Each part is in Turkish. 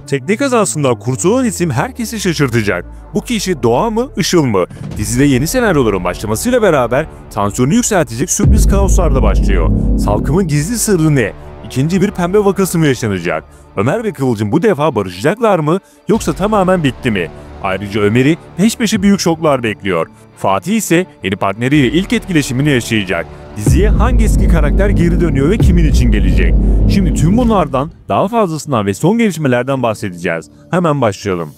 Tekne kazasında kurtulan isim herkesi şaşırtacak. Bu kişi Doğa mı, Işıl mı? Dizide yeni senaryoların başlamasıyla beraber tansiyonu yükseltecek sürpriz kaoslar da başlıyor. Salkım'ın gizli sırrı ne? İkinci bir pembe vakası mı yaşanacak? Ömer ve Kıvılcım bu defa barışacaklar mı, yoksa tamamen bitti mi? Ayrıca Ömer'i peş peşe büyük şoklar bekliyor. Fatih ise yeni partneriyle ilk etkileşimini yaşayacak. Diziye hangi eski karakter geri dönüyor ve kimin için gelecek? Şimdi tüm bunlardan, daha fazlasından ve son gelişmelerden bahsedeceğiz. Hemen başlayalım.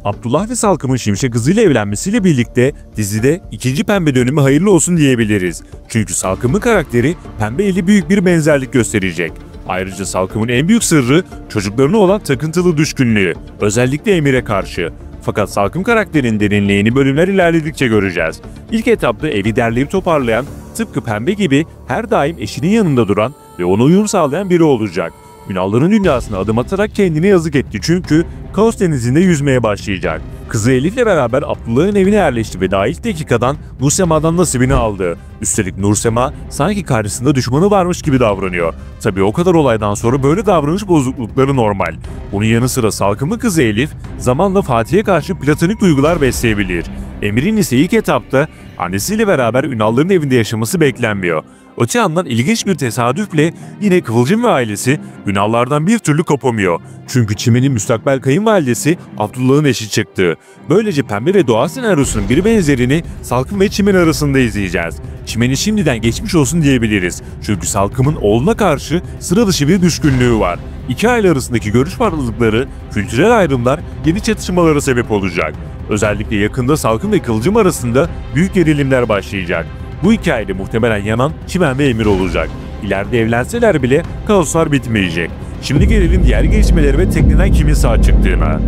Abdullah ve Salkım'ın Şimşek kızıyla evlenmesiyle birlikte dizide ikinci pembe dönümü hayırlı olsun diyebiliriz. Çünkü Salkım'ın karakteri Pembe ile büyük bir benzerlik gösterecek. Ayrıca Salkım'ın en büyük sırrı çocuklarına olan takıntılı düşkünlüğü, özellikle Emir'e karşı. Fakat Salkım karakterinin derinliğini bölümler ilerledikçe göreceğiz. İlk etapta evi derleyip toparlayan, tıpkı Pembe gibi her daim eşinin yanında duran ve ona uyum sağlayan biri olacak. Ünalların dünyasına adım atarak kendine yazık etti çünkü Kaos Denizi'nde yüzmeye başlayacak. Kızı Elif'le beraber Abdullah'ın evine yerleşti ve daha ilk dakikadan Nursema'dan nasibini aldı. Üstelik Nursema sanki karşısında düşmanı varmış gibi davranıyor. Tabii o kadar olaydan sonra böyle davranış bozuklukları normal. Bunun yanı sıra Salkım'ın kızı Elif zamanla Fatih'e karşı platonik duygular besleyebilir. Emir'in ise ilk etapta annesiyle beraber Ünalların evinde yaşaması beklenmiyor. Öte yandan ilginç bir tesadüfle yine Kıvılcım ve ailesi Ünallardan bir türlü kopamıyor. Çünkü Çimen'in müstakbel kayınvalidesi Abdullah'ın eşi çıktı. Böylece Pembe ve Doğa senaryosunun bir benzerini Salkım ve Çimen arasında izleyeceğiz. Çimen'i şimdiden geçmiş olsun diyebiliriz. Çünkü Salkım'ın oğluna karşı sıra dışı bir düşkünlüğü var. İki aile arasındaki görüş farklılıkları, kültürel ayrımlar yeni çatışmalara sebep olacak. Özellikle yakında Salkım ve Kıvılcım arasında büyük gerilimler başlayacak. Bu hikayede muhtemelen yanan Çimen ve Emir olacak. İleride evlenseler bile kaoslar bitmeyecek. Şimdi gelelim diğer gelişmeleri ve tekneden kimin sağ çıktığına.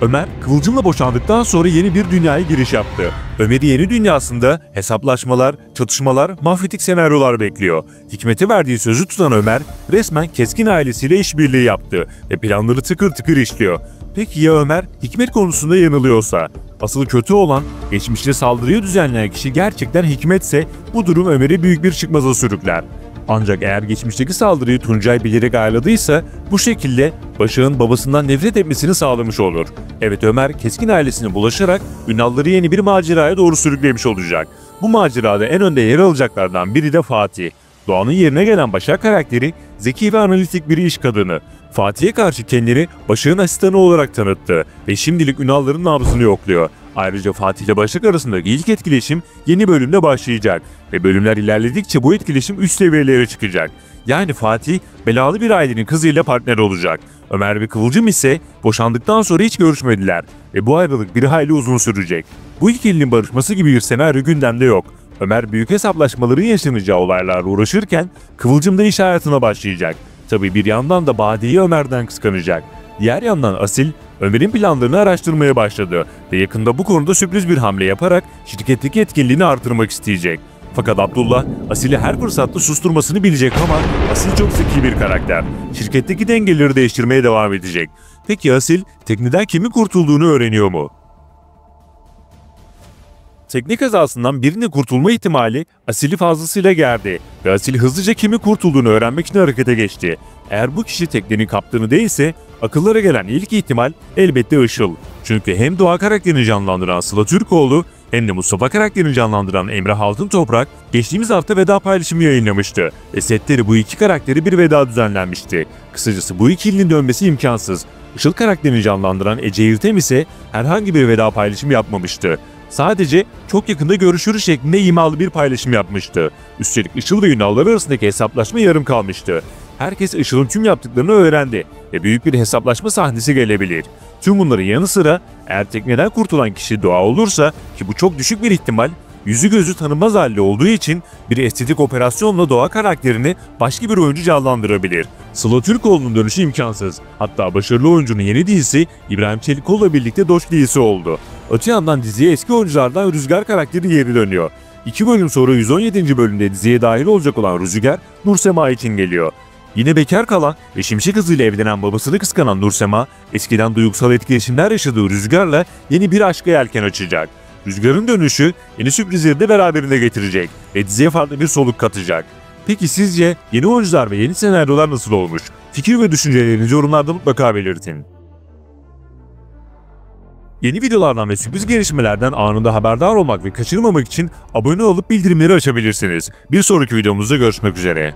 Ömer, Kıvılcım'la boşandıktan sonra yeni bir dünyaya giriş yaptı. Ömer'i yeni dünyasında hesaplaşmalar, çatışmalar, mafyatik senaryolar bekliyor. Hikmet'e verdiği sözü tutan Ömer, resmen Keskin ailesiyle işbirliği yaptı ve planları tıkır tıkır işliyor. Peki ya Ömer, Hikmet konusunda yanılıyorsa? Asıl kötü olan, geçmişte saldırıyı düzenleyen kişi gerçekten Hikmetse bu durum Ömer'i büyük bir çıkmaza sürükler. Ancak eğer geçmişteki saldırıyı Tuncay bilerek ayarladıysa bu şekilde Başak'ın babasından nefret etmesini sağlamış olur. Evet, Ömer Keskin ailesine bulaşarak Ünalları yeni bir maceraya doğru sürüklemiş olacak. Bu macerada en önde yer alacaklardan biri de Fatih. Doğan'ın yerine gelen Başak karakteri zeki ve analitik bir iş kadını. Fatih'e karşı kendini Başak'ın asistanı olarak tanıttı ve şimdilik Ünalların nabzını yokluyor. Ayrıca Fatih ile Başak arasındaki ilk etkileşim yeni bölümde başlayacak ve bölümler ilerledikçe bu etkileşim üst seviyelere çıkacak. Yani Fatih belalı bir ailenin kızıyla partner olacak. Ömer ve Kıvılcım ise boşandıktan sonra hiç görüşmediler ve bu ayrılık bir hayli uzun sürecek. Bu ikilinin barışması gibi bir senaryo gündemde yok. Ömer büyük hesaplaşmaların yaşanacağı olaylarla uğraşırken Kıvılcım da iş hayatına başlayacak. Tabii bir yandan da Badiye Ömer'den kıskanacak. Diğer yandan Asil, Ömer'in planlarını araştırmaya başladı ve yakında bu konuda sürpriz bir hamle yaparak şirketteki etkinliğini artırmak isteyecek. Fakat Abdullah, Asil'i her fırsatta susturmasını bilecek ama Asil çok zeki bir karakter. Şirketteki dengeleri değiştirmeye devam edecek. Peki Asil, tekneden kimin kurtulduğunu öğreniyor mu? Tekne kazasından birinin kurtulma ihtimali Asil'i fazlasıyla gerdi ve Asil hızlıca kimin kurtulduğunu öğrenmek için harekete geçti. Eğer bu kişi teknenin kaptanı değilse akıllara gelen ilk ihtimal elbette Işıl. Çünkü hem Doğa karakterini canlandıran Sıla Türkoğlu hem de Mustafa karakterini canlandıran Emre Altıntoprak geçtiğimiz hafta veda paylaşımı yayınlamıştı ve setleri bu iki karakteri bir veda düzenlenmişti. Kısacası bu ikilinin dönmesi imkansız. Işıl karakterini canlandıran Ece Yırtem ise herhangi bir veda paylaşımı yapmamıştı. Sadece çok yakında görüşürüz şeklinde imalı bir paylaşım yapmıştı. Üstelik Işıl ve Ünallar arasındaki hesaplaşma yarım kalmıştı. Herkes Işıl'ın tüm yaptıklarını öğrendi ve büyük bir hesaplaşma sahnesi gelebilir. Tüm bunların yanı sıra eğer tekneden kurtulan kişi Doğa olursa, ki bu çok düşük bir ihtimal, yüzü gözü tanınmaz halde olduğu için bir estetik operasyonla Doğa karakterini başka bir oyuncu canlandırabilir. Sıla Türkoğlu'nun dönüşü imkansız. Hatta başarılı oyuncunun yeni dizisi İbrahim Çelikoğlu'la birlikte Doç dizisi oldu. Öte yandan diziye eski oyunculardan Rüzgar karakteri geri dönüyor. 2 bölüm sonra 117. bölümde diziye dahil olacak olan Rüzgar, Nursema için geliyor. Yine bekar kalan ve Şimşek hızıyla evlenen babasını kıskanan Nursema, eskiden duygusal etkileşimler yaşadığı Rüzgar'la yeni bir aşka yelken açacak. Rüzgar'ın dönüşü yeni sürprizleri de beraberinde getirecek ve diziye farklı bir soluk katacak. Peki sizce yeni oyuncular ve yeni senaryolar nasıl olmuş? Fikir ve düşüncelerinizi yorumlarda mutlaka belirtin. Yeni videolardan ve sürpriz gelişmelerden anında haberdar olmak ve kaçırmamak için abone olup bildirimleri açabilirsiniz. Bir sonraki videomuzda görüşmek üzere.